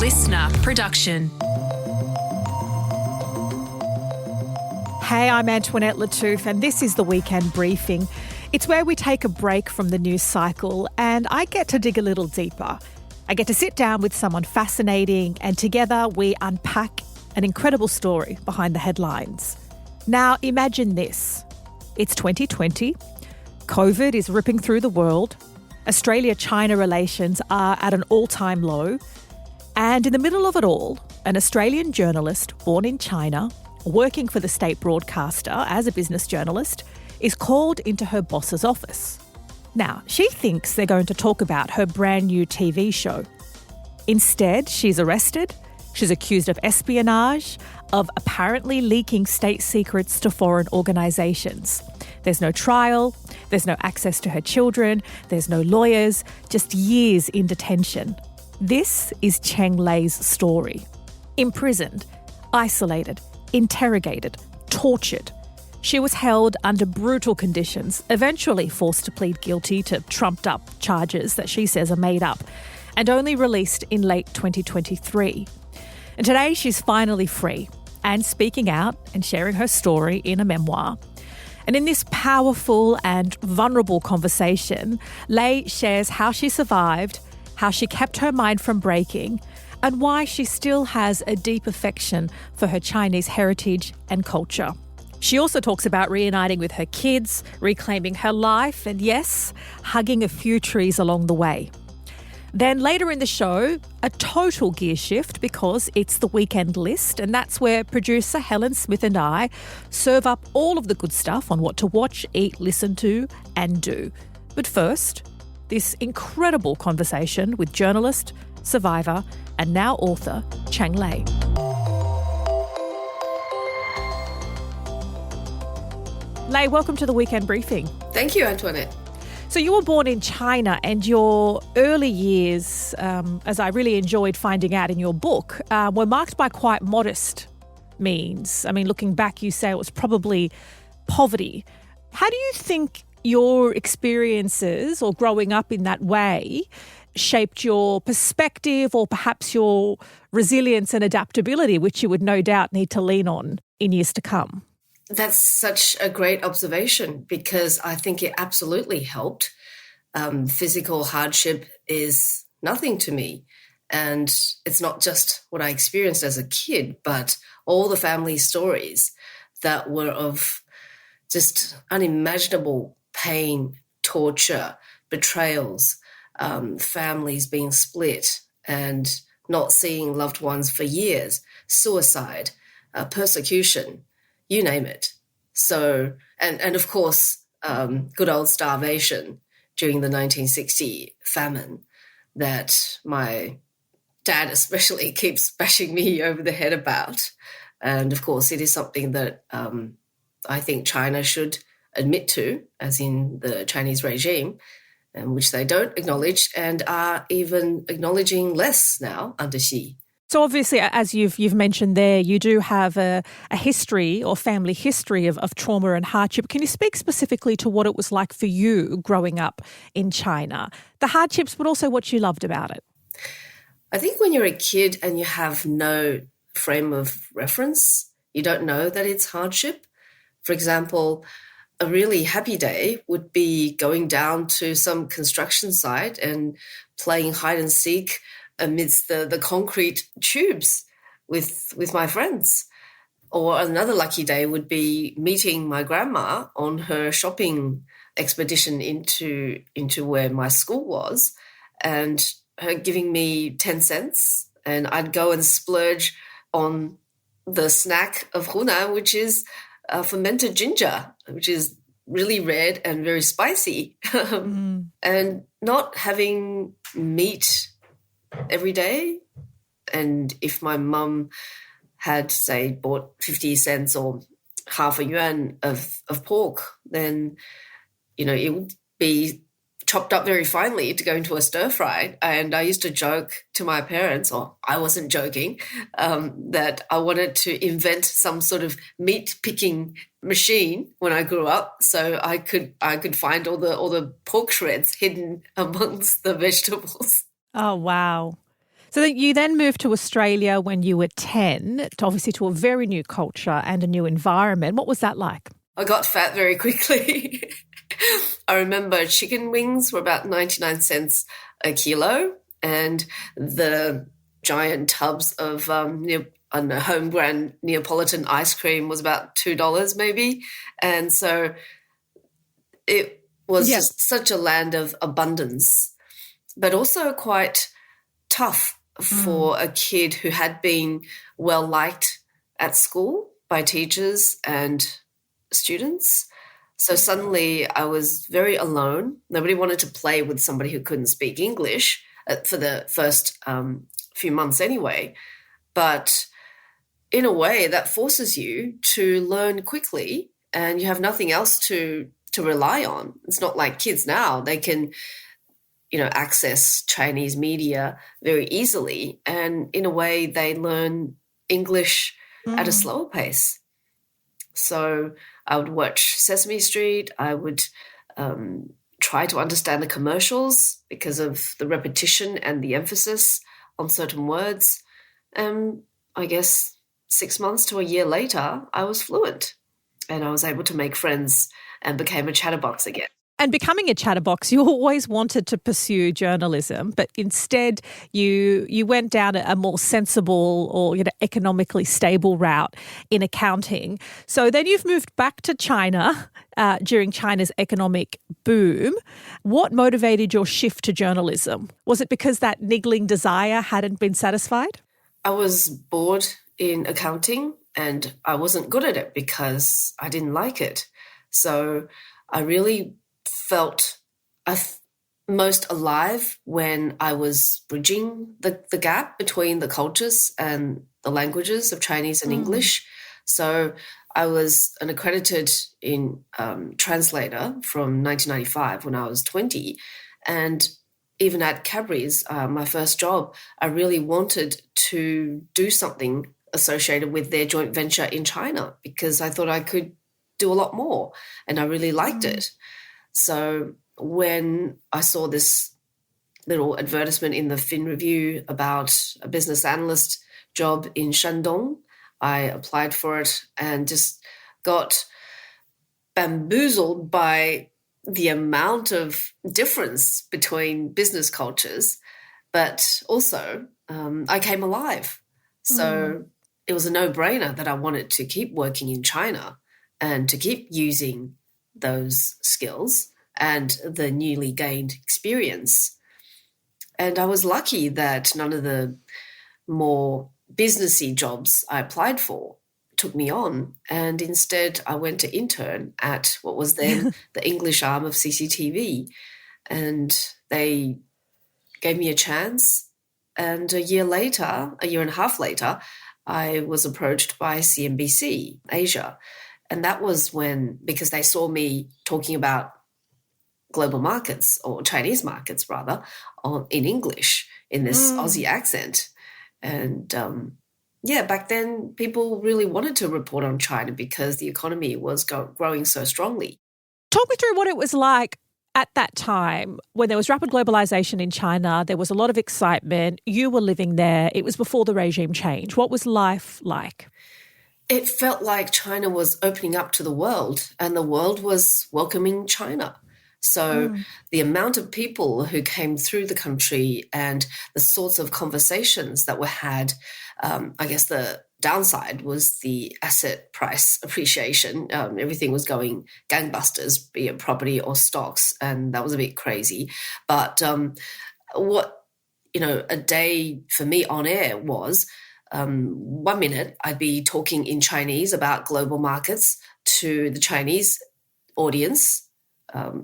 listener production. Hey, I'm Antoinette Lattouf and this is the Weekend Briefing. It's where we take a break from the news cycle and I get to dig a little deeper. I get to sit down with someone fascinating and together we unpack an incredible story behind the headlines. Now, imagine this. It's 2020. COVID is ripping through the world. Australia-China relations are at an all-time low. And in the middle of it all, an Australian journalist born in China, working for the state broadcaster as a business journalist, is called into her boss's office. Now, she thinks they're going to talk about her brand new TV show. Instead, she's arrested. She's accused of espionage, of apparently leaking state secrets to foreign organisations. There's no trial, there's no access to her children, there's no lawyers, just years in detention. This is Cheng Lei's story. Imprisoned, isolated, interrogated, tortured. She was held under brutal conditions, eventually forced to plead guilty to trumped-up charges that she says are made up, and only released in late 2023. And today she's finally free and speaking out and sharing her story in a memoir. And in this powerful and vulnerable conversation, Lei shares how she survived, how she kept her mind from breaking, and why she still has a deep affection for her Chinese heritage and culture. She also talks about reuniting with her kids, reclaiming her life, and yes, hugging a few trees along the way. Then later in the show, a total gear shift because it's the weekend list, and that's where producer Helen Smith and I serve up all of the good stuff on what to watch, eat, listen to, and do. But first, this incredible conversation with journalist, survivor, and now author Cheng Lei. Lei, welcome to the Weekend Briefing. Thank you, Antoinette. So you were born in China and your early years, as I really enjoyed finding out in your book, were marked by quite modest means. I mean, looking back, you say it was probably poverty. How do you think your experiences or growing up in that way shaped your perspective or perhaps your resilience and adaptability, which you would no doubt need to lean on in years to come? That's such a great observation because I think it absolutely helped. Physical hardship is nothing to me. And it's not just what I experienced as a kid, but all the family stories that were of just unimaginable pain, torture, betrayals, families being split and not seeing loved ones for years, suicide, persecution. You name it. So, and of course, good old starvation during the 1960 famine that my dad especially keeps bashing me over the head about. And of course, it is something that I think China should admit to, as in the Chinese regime, which they don't acknowledge and are even acknowledging less now under Xi. So obviously, as you've mentioned there, you do have a history or family history of trauma and hardship. Can you speak specifically to what it was like for you growing up in China? The hardships, but also what you loved about it. I think when you're a kid and you have no frame of reference, you don't know that it's hardship. For example, a really happy day would be going down to some construction site and playing hide and seek amidst the concrete tubes with my friends. Or another lucky day would be meeting my grandma on her shopping expedition into where my school was and her giving me 10 cents and I'd go and splurge on the snack of Hunan, which is fermented ginger, which is really red and very spicy. And not having meat every day. And if my mum had, say, bought 50 cents or half a yuan of pork, then, it would be chopped up very finely to go into a stir fry. And I used to joke to my parents, or I wasn't joking, that I wanted to invent some sort of meat picking machine when I grew up, so I could find all the pork shreds hidden amongst the vegetables. Oh, wow. So that you then moved to Australia when you were 10, obviously to a very new culture and a new environment. What was that like? I got fat very quickly. I remember chicken wings were about 99 cents a kilo, and the giant tubs of home brand Neapolitan ice cream was about $2 maybe. And so it was just such a land of abundance, but also quite tough for a kid who had been well liked at school by teachers and students. So suddenly I was very alone. Nobody wanted to play with somebody who couldn't speak English for the first few months anyway. But in a way, that forces you to learn quickly, and you have nothing else to rely on. It's not like kids now. They can access Chinese media very easily. And in a way, they learn English at a slower pace. So I would watch Sesame Street. I would try to understand the commercials because of the repetition and the emphasis on certain words. I guess 6 months to a year later, I was fluent and I was able to make friends and became a chatterbox again. And becoming a chatterbox, you always wanted to pursue journalism, but instead you went down a more sensible or economically stable route in accounting. So then you've moved back to China during China's economic boom. What motivated your shift to journalism? Was it because that niggling desire hadn't been satisfied? I was bored in accounting and I wasn't good at it because I didn't like it. So I really felt most alive when I was bridging the gap between the cultures and the languages of Chinese and English. So I was an accredited translator from 1995 when I was 20. And even at Cadbury's, my first job, I really wanted to do something associated with their joint venture in China because I thought I could do a lot more and I really liked it. So when I saw this little advertisement in the Fin Review about a business analyst job in Shandong, I applied for it and just got bamboozled by the amount of difference between business cultures, but also I came alive. So it was a no-brainer that I wanted to keep working in China and to keep using those skills and the newly gained experience. And I was lucky that none of the more businessy jobs I applied for took me on. And instead, I went to intern at what was then the English arm of CCTV. And they gave me a chance. And a year and a half later, I was approached by CNBC Asia. And that was when, because they saw me talking about global markets, or Chinese markets rather, in English, in this Aussie accent. And back then people really wanted to report on China because the economy was growing so strongly. Talk me through what it was like at that time when there was rapid globalization in China. There was a lot of excitement. You were living there. It was before the regime change. What was life like? It felt like China was opening up to the world and the world was welcoming China. So the amount of people who came through the country and the sorts of conversations that were had, I guess the downside was the asset price appreciation. Everything was going gangbusters, be it property or stocks, and that was a bit crazy. But what, a day for me on air was 1 minute I'd be talking in Chinese about global markets to the Chinese audience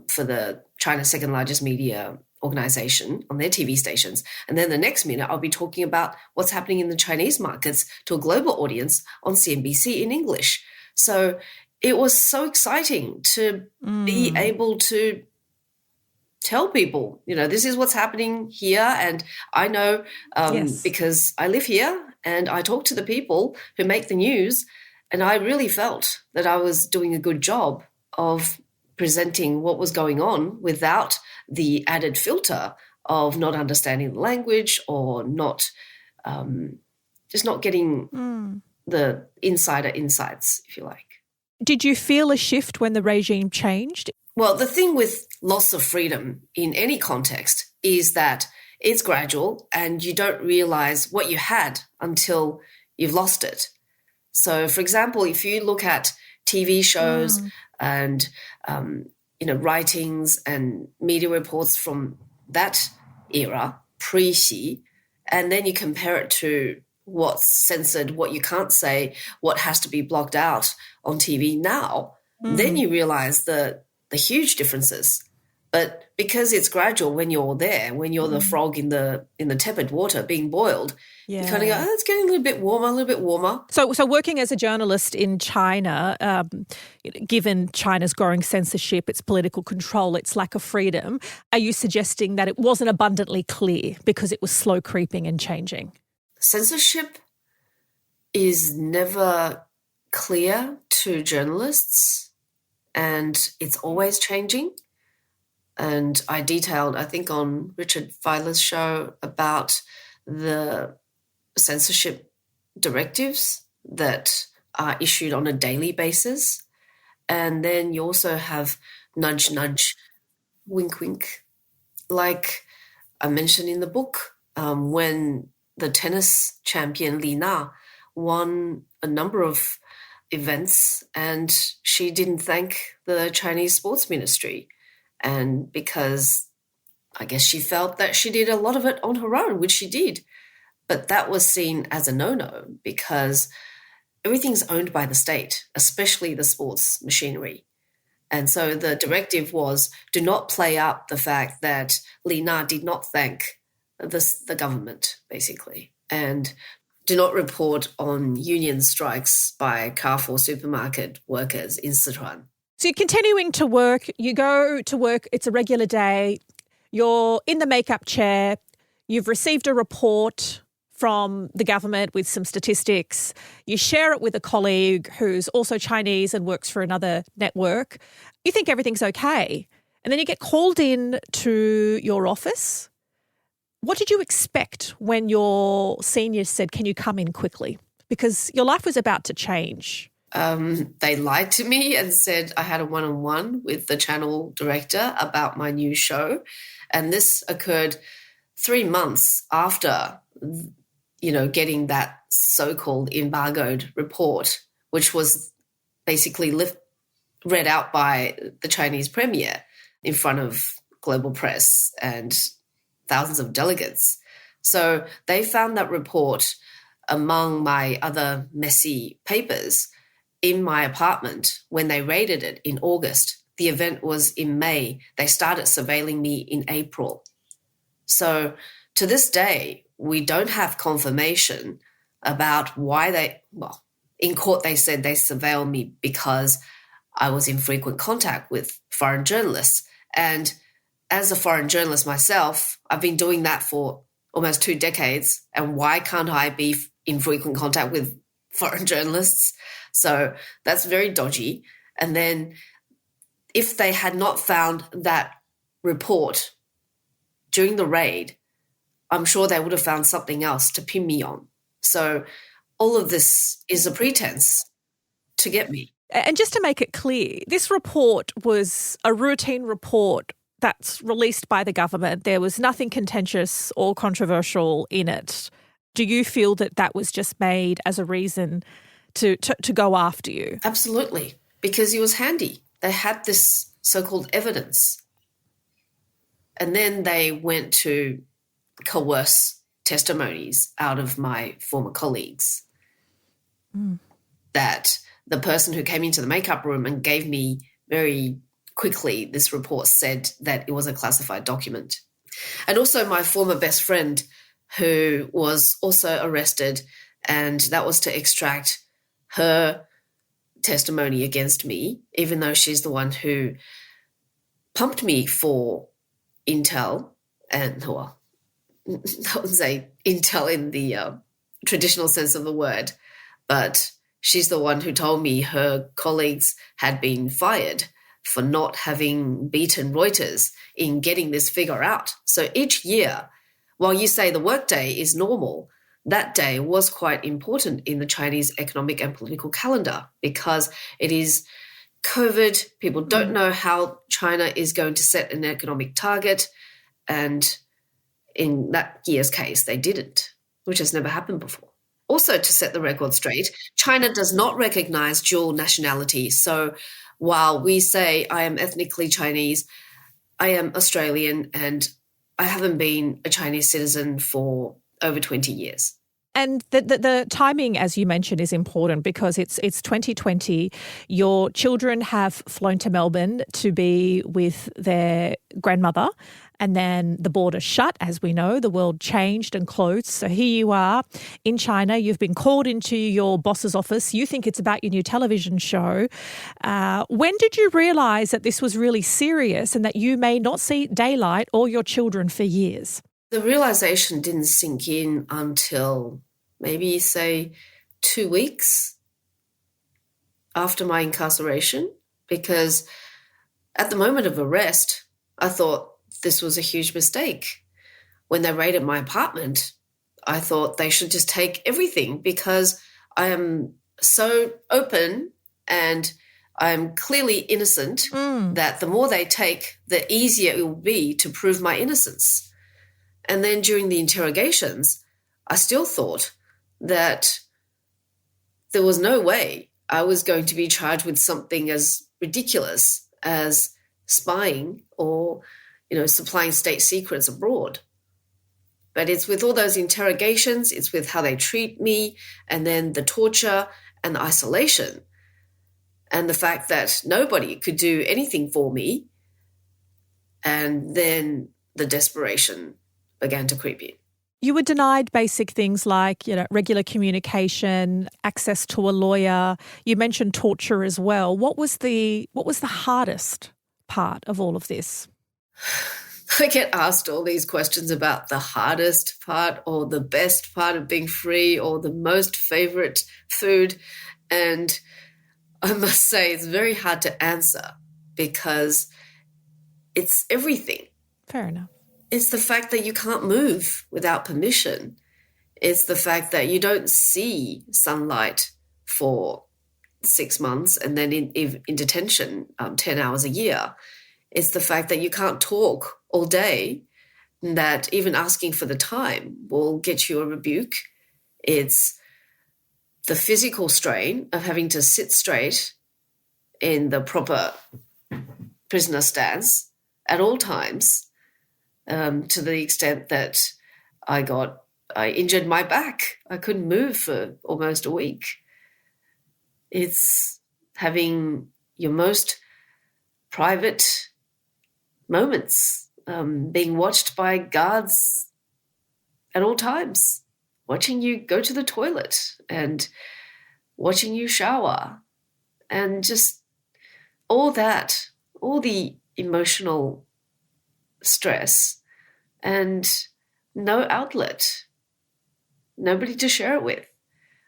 for the China's second largest media organization on their TV stations. And then the next minute, I'll be talking about what's happening in the Chinese markets to a global audience on CNBC in English. So it was so exciting to be able to tell people, this is what's happening here. And I know because I live here and I talk to the people who make the news. And I really felt that I was doing a good job of presenting what was going on without the added filter of not understanding the language or not just not getting the insider insights, if you like. Did you feel a shift when the regime changed? Well, the thing with loss of freedom in any context is that it's gradual and you don't realize what you had until you've lost it. So, for example, if you look at TV shows and, writings and media reports from that era, pre-Xi, and then you compare it to what's censored, what you can't say, what has to be blocked out on TV now, then you realize the huge differences. But because it's gradual when you're there, when you're the frog in the tepid water being boiled, you kind of go, oh, it's getting a little bit warmer. So working as a journalist in China, given China's growing censorship, its political control, its lack of freedom, are you suggesting that it wasn't abundantly clear because it was slow creeping and changing? Censorship is never clear to journalists, and it's always changing. And I detailed, I think, on Richard Feiler's show about the censorship directives that are issued on a daily basis. And then you also have nudge, nudge, wink, wink. Like I mentioned in the book, when the tennis champion Li Na won a number of events and she didn't thank the Chinese sports ministry. And because I guess she felt that she did a lot of it on her own, which she did. But that was seen as a no-no because everything's owned by the state, especially the sports machinery. And so the directive was do not play up the fact that Li Na did not thank the government, basically, and do not report on union strikes by Carrefour supermarket workers in Sichuan. So you're continuing to work, you go to work, it's a regular day, you're in the makeup chair, you've received a report from the government with some statistics, you share it with a colleague who's also Chinese and works for another network, you think everything's okay, and then you get called in to your office. What did you expect when your seniors said, can you come in quickly? Because your life was about to change. They lied to me and said I had a one-on-one with the channel director about my new show. And this occurred 3 months after, getting that so-called embargoed report, which was basically read out by the Chinese premier in front of global press and thousands of delegates. So they found that report among my other messy papers in my apartment when they raided it in August. The event was in May. They started surveilling me in April. So to this day, we don't have confirmation about why in court they said they surveilled me because I was in frequent contact with foreign journalists. And as a foreign journalist myself, I've been doing that for almost 2 decades. And why can't I be in frequent contact with foreign journalists? So that's very dodgy. And then if they had not found that report during the raid, I'm sure they would have found something else to pin me on. So all of this is a pretense to get me. And just to make it clear, this report was a routine report that's released by the government. There was nothing contentious or controversial in it. Do you feel that that was just made as a reason to go after you? Absolutely, because it was handy. They had this so-called evidence. And then they went to coerce testimonies out of my former colleagues that the person who came into the makeup room and gave me very quickly this report said that it was a classified document. And also my former best friend who was also arrested, and that was to extract her testimony against me, even though she's the one who pumped me for intel, and I wouldn't say intel in the traditional sense of the word, but she's the one who told me her colleagues had been fired for not having beaten Reuters in getting this figure out. So each year, while you say the workday is normal, that day was quite important in the Chinese economic and political calendar because it is COVID. People don't know how China is going to set an economic target. And in that year's case, they didn't, which has never happened before. Also, to set the record straight, China does not recognize dual nationality. So while we say I am ethnically Chinese, I am Australian and I haven't been a Chinese citizen for over 20 years. And the timing, as you mentioned, is important because it's 2020. Your children have flown to Melbourne to be with their grandmother, and then the border shut, as we know. The world changed and closed. So here you are in China. You've been called into your boss's office. You think it's about your new television show. When did you realise that this was really serious and that you may not see daylight or your children for years? The realization didn't sink in until maybe, say, 2 weeks after my incarceration, because at the moment of arrest, I thought this was a huge mistake. When they raided my apartment, I thought they should just take everything because I am so open and I'm clearly innocent that the more they take, the easier it will be to prove my innocence. And then during the interrogations, I still thought that there was no way I was going to be charged with something as ridiculous as spying or, supplying state secrets abroad. But it's with all those interrogations, it's with how they treat me, and then the torture and the isolation, and the fact that nobody could do anything for me, and then the desperation began to creep in. You were denied basic things like, regular communication, access to a lawyer. You mentioned torture as well. What was the hardest part of all of this? I get asked all these questions about the hardest part or the best part of being free or the most favorite food. And I must say it's very hard to answer because it's everything. Fair enough. It's the fact that you can't move without permission. It's the fact that you don't see sunlight for 6 months and then in detention 10 hours a year. It's the fact that you can't talk all day, that even asking for the time will get you a rebuke. It's the physical strain of having to sit straight in the proper prisoner stance at all times, to the extent that I injured my back. I couldn't move for almost a week. It's having your most private moments being watched by guards at all times, watching you go to the toilet and watching you shower, and just all that, all the emotional stress and no outlet, nobody to share it with.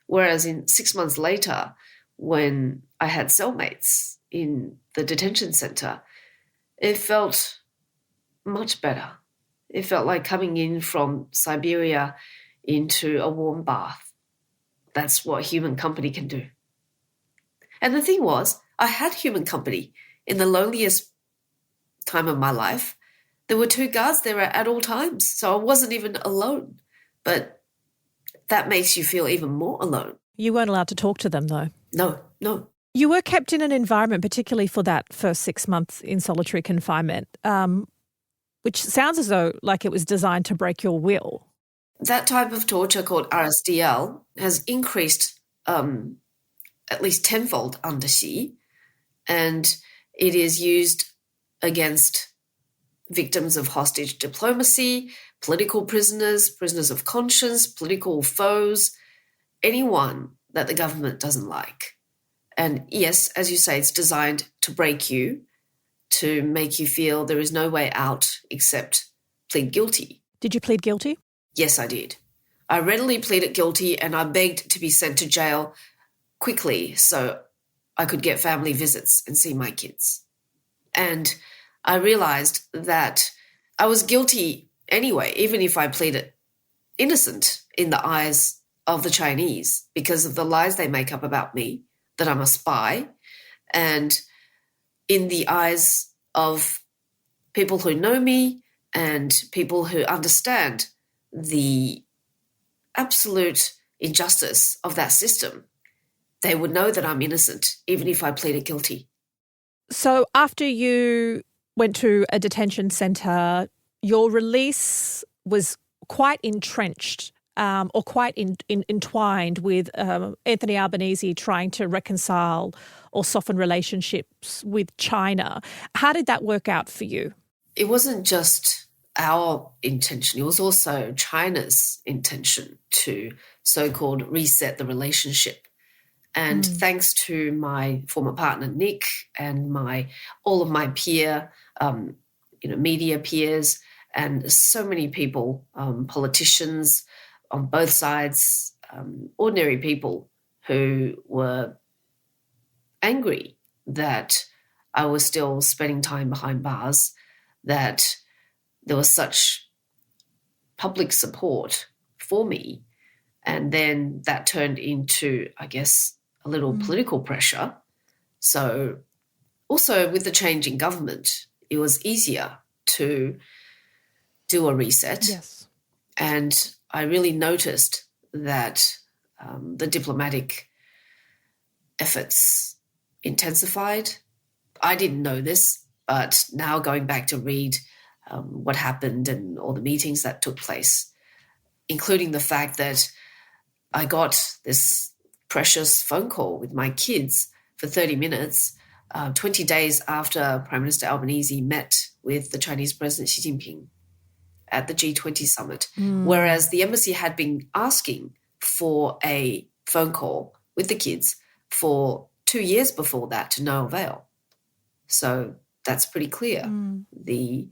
Whereas 6 months later, when I had cellmates in the detention center, it felt much better. It felt like coming in from Siberia into a warm bath. That's what human company can do. And the thing was, I had human company in the loneliest time of my life. There were 2 guards there at all times, so I wasn't even alone. But that makes you feel even more alone. You weren't allowed to talk to them, though. No. You were kept in an environment, particularly for that first 6 months in solitary confinement, which sounds as though like it was designed to break your will. That type of torture called RSDL has increased at least tenfold under Xi, and it is used against victims of hostage diplomacy, political prisoners, prisoners of conscience, political foes, anyone that the government doesn't like. And yes, as you say, it's designed to break you, to make you feel there is no way out except plead guilty. Did you plead guilty? Yes, I did. I readily pleaded guilty and I begged to be sent to jail quickly so I could get family visits and see my kids. And I realized that I was guilty anyway, even if I pleaded innocent in the eyes of the Chinese because of the lies they make up about me, that I'm a spy, and in the eyes of people who know me and people who understand the absolute injustice of that system. They would know that I'm innocent, even if I pleaded guilty. So after you went to a detention centre, your release was quite entrenched or quite entwined with Anthony Albanese trying to reconcile or soften relationships with China. How did that work out for you? It wasn't just our intention. It was also China's intention to so-called reset the relationship. And thanks to my former partner, Nick, and all of my media peers, and so many people, politicians on both sides, ordinary people who were angry that I was still spending time behind bars, that there was such public support for me. And then that turned into, I guess, a little political pressure. So also with the change in government, it was easier to do a reset. Yes. And I really noticed that the diplomatic efforts intensified. I didn't know this, but now going back to read what happened and all the meetings that took place, including the fact that I got this precious phone call with my kids for 30 minutes, 20 days after Prime Minister Albanese met with the Chinese President Xi Jinping at the G20 summit, whereas the embassy had been asking for a phone call with the kids for 2 years before that to no avail. So that's pretty clear, the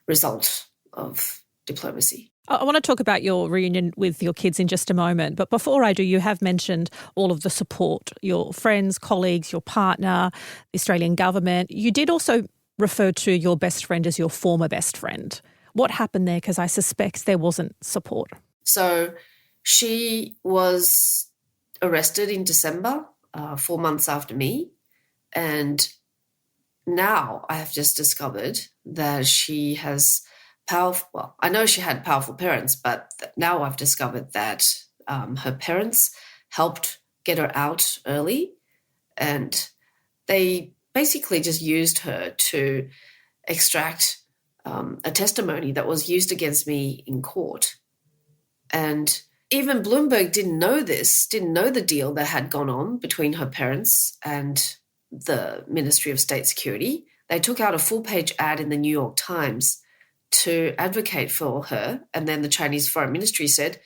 result of diplomacy. I want to talk about your reunion with your kids in just a moment. But before I do, you have mentioned all of the support, your friends, colleagues, your partner, the Australian government. You did also refer to your best friend as your former best friend. What happened there? Because I suspect there wasn't support. So she was arrested in December, 4 months after me. And now I have just discovered that she has I know she had powerful parents, but now I've discovered that her parents helped get her out early, and they basically just used her to extract a testimony that was used against me in court. And even Bloomberg didn't know the deal that had gone on between her parents and the Ministry of State Security. They took out a full-page ad in the New York Times to advocate for her, and then the Chinese Foreign Ministry said,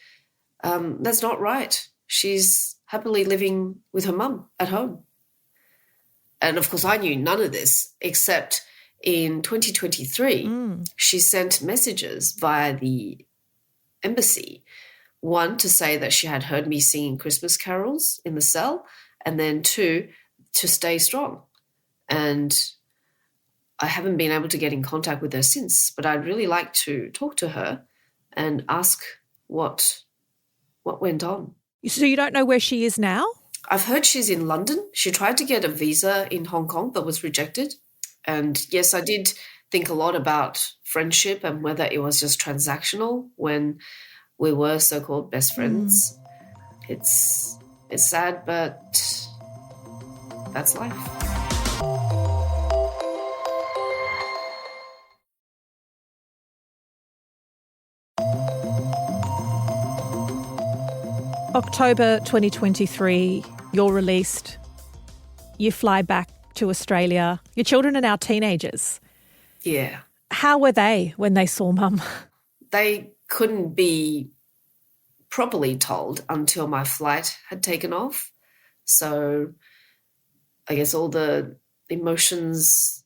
that's not right. She's happily living with her mum at home. And of course, I knew none of this, except in 2023, she sent messages via the embassy, one, to say that she had heard me singing Christmas carols in the cell, and then two, to stay strong. And I haven't been able to get in contact with her since, but I'd really like to talk to her and ask what went on. So you don't know where she is now? I've heard she's in London. She tried to get a visa in Hong Kong but was rejected. And yes, I did think a lot about friendship and whether it was just transactional when we were so-called best friends. It's sad, but that's life. October 2023, you're released. You fly back to Australia. Your children are now teenagers. Yeah. How were they when they saw Mum? They couldn't be properly told until my flight had taken off. So I guess all the emotions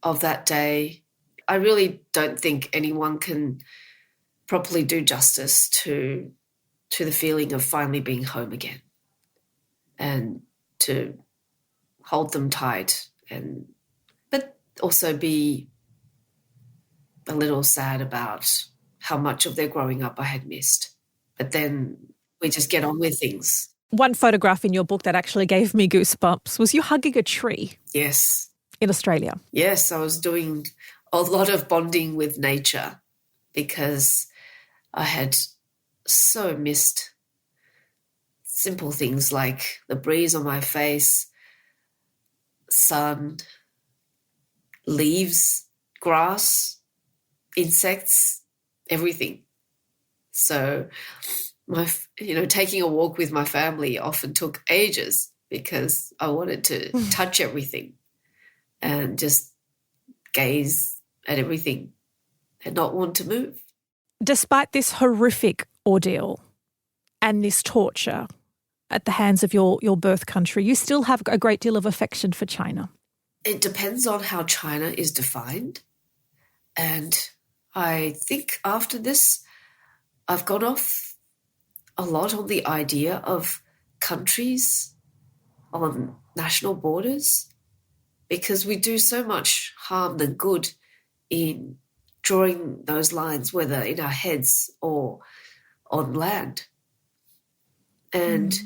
of that day, I really don't think anyone can properly do justice to the feeling of finally being home again and to hold them tight and also be a little sad about how much of their growing up I had missed. But then we just get on with things. One photograph in your book that actually gave me goosebumps was you hugging a tree. Yes. In Australia. Yes, I was doing a lot of bonding with nature because I had so missed simple things like the breeze on my face, sun, leaves, grass, insects, everything. So taking a walk with my family often took ages because I wanted to touch everything and just gaze at everything and not want to move. Despite this horrific ordeal and this torture at the hands of your birth country, you still have a great deal of affection for China. It depends on how China is defined. And I think after this, I've gone off a lot on the idea of countries on national borders because we do so much harm than good in drawing those lines, whether in our heads or on land. And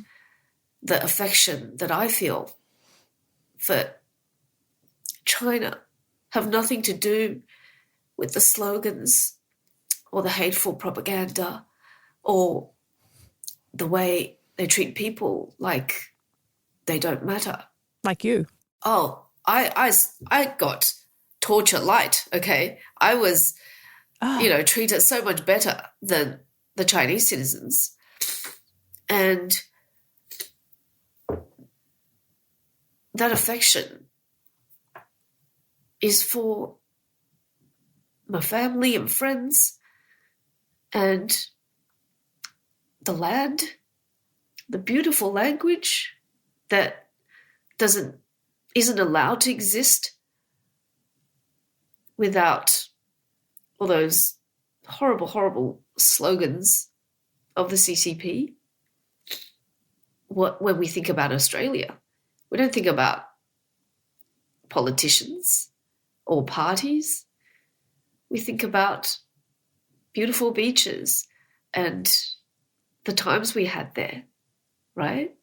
the affection that I feel for China have nothing to do with the slogans or the hateful propaganda or the way they treat people like they don't matter. Like you. Oh, I got torture light, okay? I was, treated so much better than the Chinese citizens. And that affection is for my family and friends and the land, the beautiful language that isn't allowed to exist without all those horrible, horrible slogans of the CCP. When we think about Australia, we don't think about politicians or parties. We think about beautiful beaches and the times we had there, right?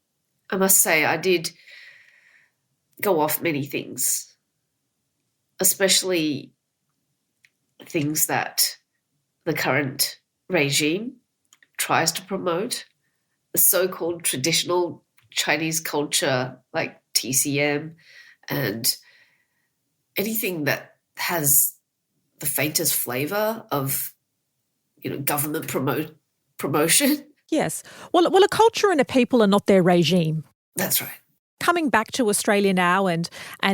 I must say I did go off many things, especially things that the current regime tries to promote, the so-called traditional Chinese culture like TCM and anything that has the faintest flavor of, government promotion. Yes. Well, a culture and a people are not their regime. That's right. Coming back to Australia now and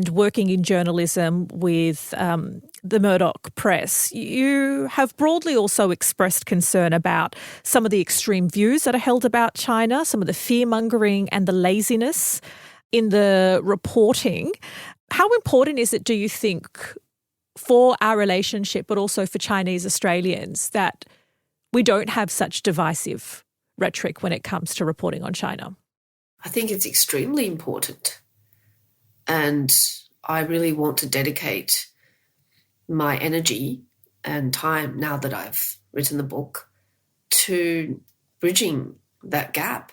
working in journalism with the Murdoch press, you have broadly also expressed concern about some of the extreme views that are held about China, some of the fear-mongering and the laziness in the reporting. How important is it, do you think, for our relationship, but also for Chinese Australians, that we don't have such divisive rhetoric when it comes to reporting on China? I think it's extremely important. And I really want to dedicate my energy and time, now that I've written the book, to bridging that gap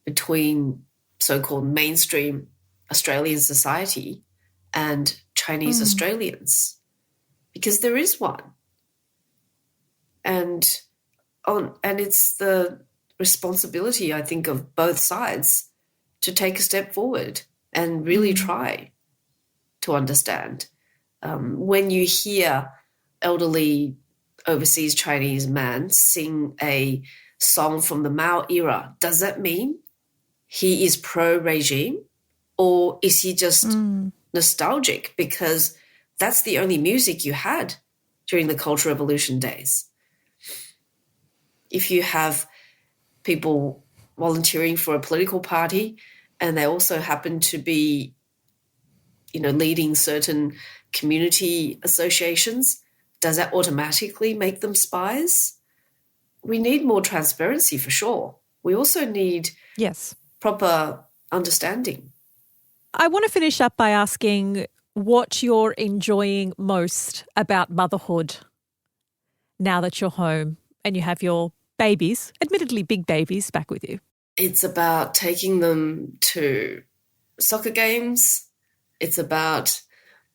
between so-called mainstream Australian society and Chinese Australians, because there is one. And it's the responsibility, I think, of both sides to take a step forward and really try to understand. When you hear elderly overseas Chinese man sing a song from the Mao era, does that mean he is pro-regime, or is he just nostalgic because that's the only music you had during the Cultural Revolution days? If you have people volunteering for a political party and they also happen to be, leading certain community associations, does that automatically make them spies? We need more transparency for sure. We also need proper understanding. I want to finish up by asking, what you're enjoying most about motherhood now that you're home and you have your babies, admittedly big babies, back with you. It's about taking them to soccer games. It's about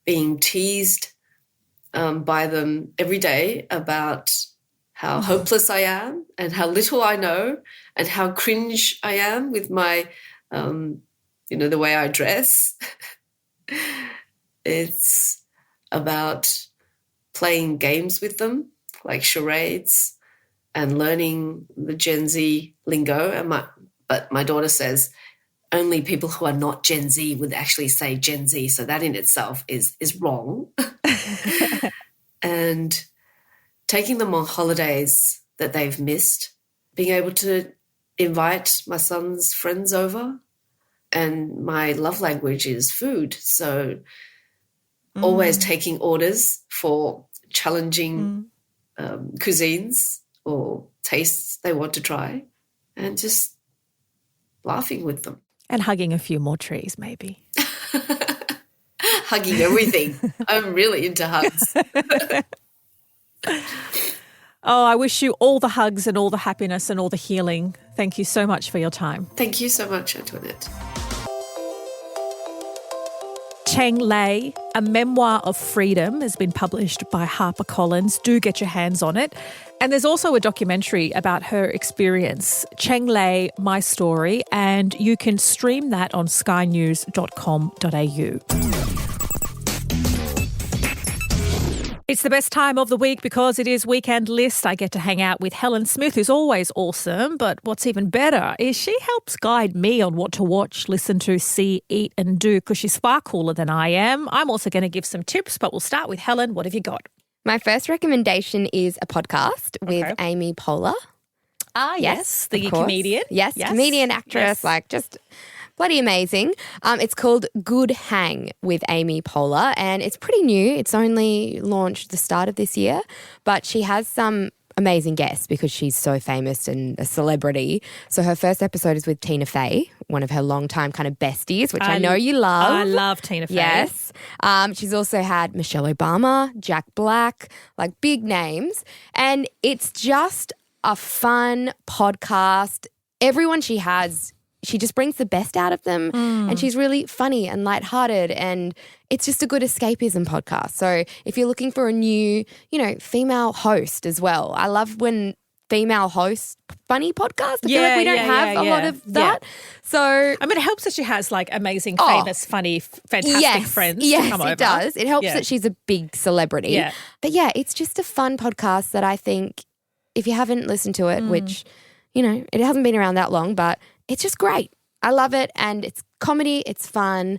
being teased by them every day about how hopeless I am and how little I know and how cringe I am with my, the way I dress. It's about playing games with them, like charades, and learning the Gen Z lingo. But my daughter says only people who are not Gen Z would actually say Gen Z, so that in itself is wrong. And taking them on holidays that they've missed, being able to invite my son's friends over, and my love language is food, so always taking orders for challenging cuisines or tastes they want to try, and just laughing with them. And hugging a few more trees, maybe. Hugging everything. I'm really into hugs. Oh, I wish you all the hugs and all the happiness and all the healing. Thank you so much for your time. Thank you so much, Antoinette. Cheng Lei, a memoir of freedom, has been published by HarperCollins. Do get your hands on it. And there's also a documentary about her experience, Cheng Lei, My Story, and you can stream that on skynews.com.au. It's the best time of the week because it is Weekend List. I get to hang out with Helen Smith, who's always awesome, but what's even better is she helps guide me on what to watch, listen to, see, eat and do because she's far cooler than I am. I'm also going to give some tips, but we'll start with Helen. What have you got? My first recommendation is a podcast with Amy Poehler. Ah, yes, the comedian. Yes, comedian, actress, just bloody amazing. It's called Good Hang with Amy Poehler, and it's pretty new. It's only launched the start of this year, but she has some amazing guests because she's so famous and a celebrity. So her first episode is with Tina Fey, one of her longtime kind of besties, which I know you love. I love Tina Fey. Yes. She's also had Michelle Obama, Jack Black, like big names. And it's just a fun podcast. Everyone she has, she just brings the best out of them and she's really funny and lighthearted, and it's just a good escapism podcast. So if you're looking for a new, female host as well, I love when female hosts funny podcasts. I feel like we don't have a lot of that. Yeah. So I mean, it helps that she has like amazing, famous, funny, fantastic friends to come over. Yes, it does. It helps that she's a big celebrity. Yeah. But yeah, it's just a fun podcast that I think if you haven't listened to it, which, it hasn't been around that long, but it's just great. I love it, and it's comedy, it's fun,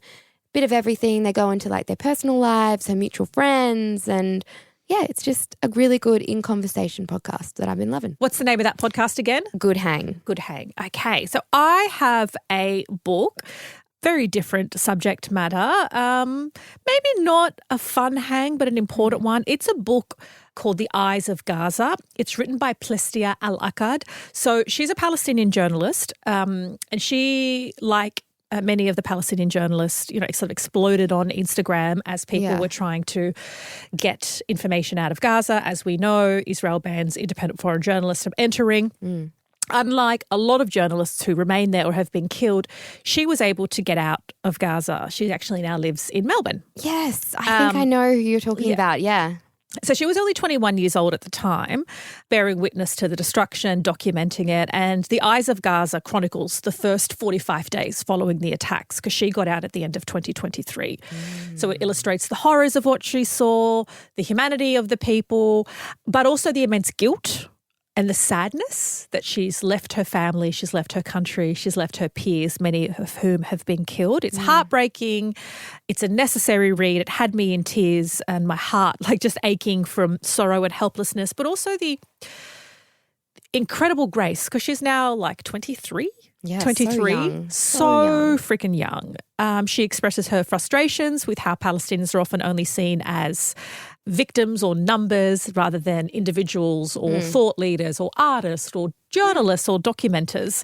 bit of everything. They go into like their personal lives, her mutual friends, and yeah, it's just a really good in-conversation podcast that I've been loving. What's the name of that podcast again? Good Hang. Good Hang. Okay, so I have a book, very different subject matter, maybe not a fun hang, but an important one. It's a book called The Eyes of Gaza. It's written by Plestia Al-Akkad. So she's a Palestinian journalist, and she, like many of the Palestinian journalists, sort of exploded on Instagram as people were trying to get information out of Gaza. As we know, Israel bans independent foreign journalists from entering. Unlike a lot of journalists who remain there or have been killed, she was able to get out of Gaza. She actually now lives in Melbourne. Yes, I think I know who you're talking about, yeah. So she was only 21 years old at the time, bearing witness to the destruction, documenting it. And The Eyes of Gaza chronicles the first 45 days following the attacks because she got out at the end of 2023. So it illustrates the horrors of what she saw, the humanity of the people, but also the immense guilt and the sadness that she's left her family, she's left her country, she's left her peers, many of whom have been killed. It's heartbreaking. It's a necessary read. It had me in tears and my heart just aching from sorrow and helplessness, but also the incredible grace because she's now 23. Yeah, 23, so freaking young. She expresses her frustrations with how Palestinians are often only seen as victims or numbers rather than individuals or thought leaders or artists or journalists or documenters.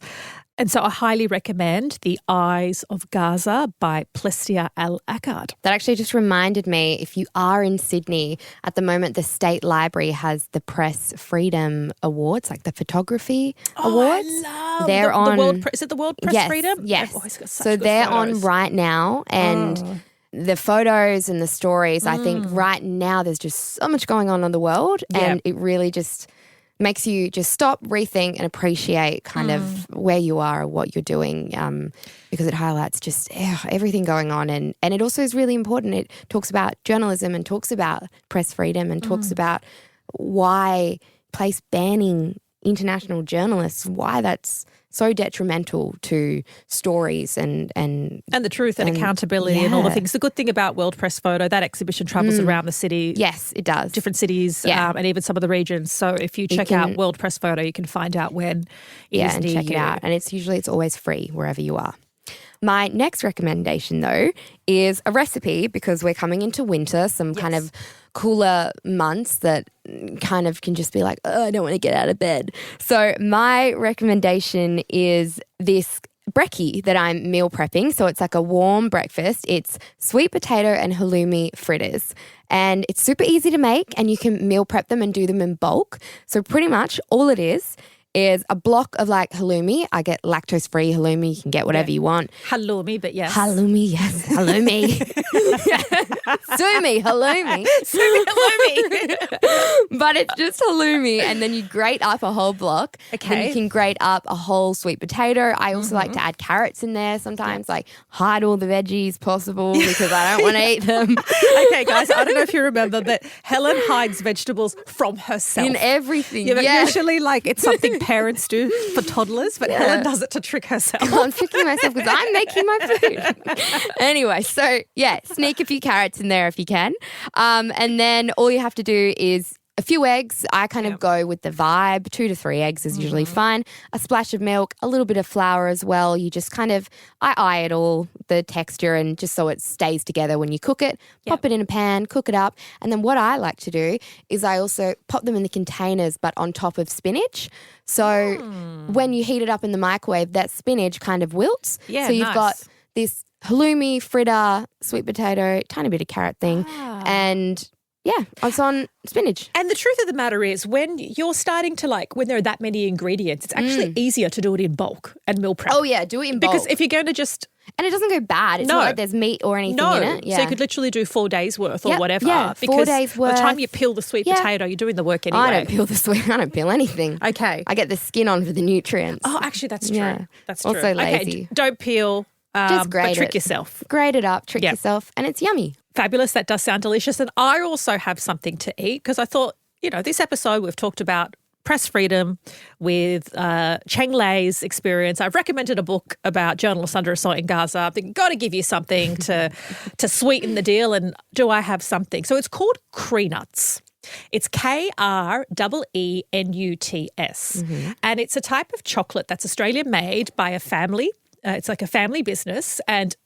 And so I highly recommend The Eyes of Gaza by Plestia Al-Akkad. That actually just reminded me, if you are in Sydney, at the moment the State Library has the Press Freedom Awards, like the photography awards. I love they're on. The World, is it the World Press Freedom? Yes. I've always got such So good they're photos. on right now, and the photos and the stories, I think right now there's just so much going on in the world, and it really just makes you just stop, rethink and appreciate kind of where you are or what you're doing, because it highlights just everything going on. And it also is really important. It talks about journalism and talks about press freedom and talks about why place banning international journalists, why that's so detrimental to stories and the truth and accountability and all the things. The good thing about World Press Photo, that exhibition travels around the city. Yes, it does. Different cities and even some of the regions. So if you check out World Press Photo, you can find out when it is and near check you. it out. And it's always free wherever you are. My next recommendation, though, is a recipe, because we're coming into winter, some kind of cooler months that kind of can just be like, oh, I don't want to get out of bed. So my recommendation is this brekkie that I'm meal prepping. So it's like a warm breakfast. It's sweet potato and halloumi fritters. And it's super easy to make, and you can meal prep them and do them in bulk. So pretty much all it is a block of like halloumi. I get lactose-free halloumi. You can get whatever you want. Halloumi, but yes. Halloumi, yes. Halloumi. Sue me, halloumi. But it's just halloumi, and then you grate up a whole block. Okay. Then you can grate up a whole sweet potato. I also like to add carrots in there sometimes, like hide all the veggies possible because I don't want to eat them. Okay, guys, I don't know if you remember, but Helen hides vegetables from herself. In everything, Yeah, but usually like it's something parents do for toddlers, but Helen does it to trick herself. I'm tricking myself because I'm making my food. Anyway, so sneak a few carrots in there if you can. And then all you have to do is a few eggs. I kind of go with the vibe. 2 to 3 eggs is usually fine. A splash of milk, a little bit of flour as well. You just kind of, I eye it all, the texture, and just so it stays together when you cook it. Pop it in a pan, cook it up. And then what I like to do is I also pop them in the containers, but on top of spinach. So when you heat it up in the microwave, that spinach kind of wilts. Yeah, so you've nice. got this halloumi, fritter, sweet potato, tiny bit of carrot thing, and it's on spinach. And the truth of the matter is, when you're starting to when there are that many ingredients, it's actually easier to do it in bulk and meal prep. Oh, yeah, do it in bulk. Because if you're going to just... And it doesn't go bad. It's not like there's meat or anything in it. Yeah. So you could literally do 4 days worth or whatever. Yeah, 4 days worth. By the time you peel the sweet potato, you're doing the work anyway. I don't peel the sweet. I don't peel anything. Okay. I get the skin on for the nutrients. Oh, actually, that's true. Yeah. That's true. Also lazy. Okay, don't peel. Just grate but trick it. yourself. Grate it up, trick yourself, and it's yummy. Fabulous. That does sound delicious. And I also have something to eat because I thought, this episode we've talked about press freedom with Cheng Lei's experience. I've recommended a book about journalists under assault in Gaza. I've been, got to give you something to sweeten the deal. And do I have something? So it's called Kreenuts. It's Kreenuts. And it's a type of chocolate that's Australian made by a family. It's like a family business, and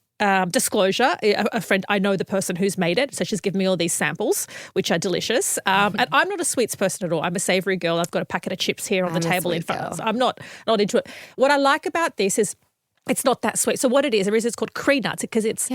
disclosure, a friend, I know the person who's made it, so she's given me all these samples, which are delicious. And I'm not a sweets person at all. I'm a savoury girl. I've got a packet of chips here on the table in front of us. I'm not into it. What I like about this is it's not that sweet. So what it is it's called Kreenuts because it's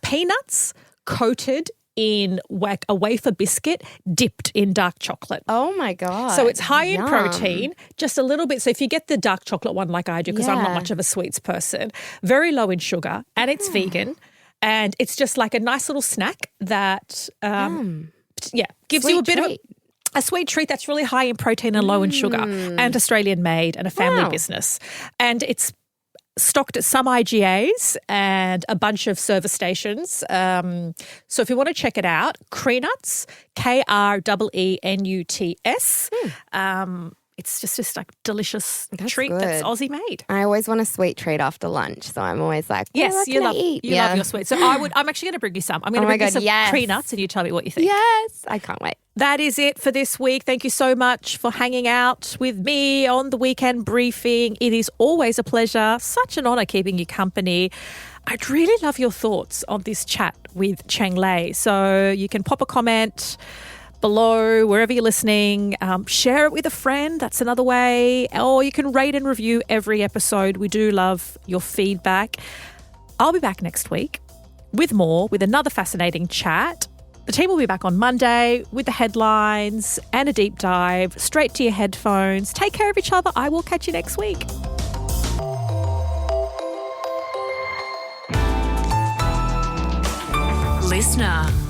peanuts coated in a wafer biscuit dipped in dark chocolate. Oh, my God. So it's high in protein, just a little bit. So if you get the dark chocolate one like I do, because I'm not much of a sweets person, very low in sugar, and it's vegan, and it's just like a nice little snack that, gives you a bit of a sweet treat that's really high in protein and low in sugar, and Australian made and a family business. And it's stocked at some IGAs and a bunch of service stations. So if you want to check it out, Kreenuts, Kreenuts. It's just like delicious treat that's Aussie made. I always want a sweet treat after lunch, so I'm always like, yes, you love eat? You love your sweets. So I'm actually going to bring you some. I'm going to bring you some Kreenuts, and you tell me what you think. Yes, I can't wait. That is it for this week. Thank you so much for hanging out with me on the weekend briefing. It is always a pleasure. Such an honour keeping you company. I'd really love your thoughts on this chat with Cheng Lei. So you can pop a comment below, wherever you're listening. Share it with a friend. That's another way. Or you can rate and review every episode. We do love your feedback. I'll be back next week with more, with another fascinating chat. The team will be back on Monday with the headlines and a deep dive straight to your headphones. Take care of each other. I will catch you next week. Listener.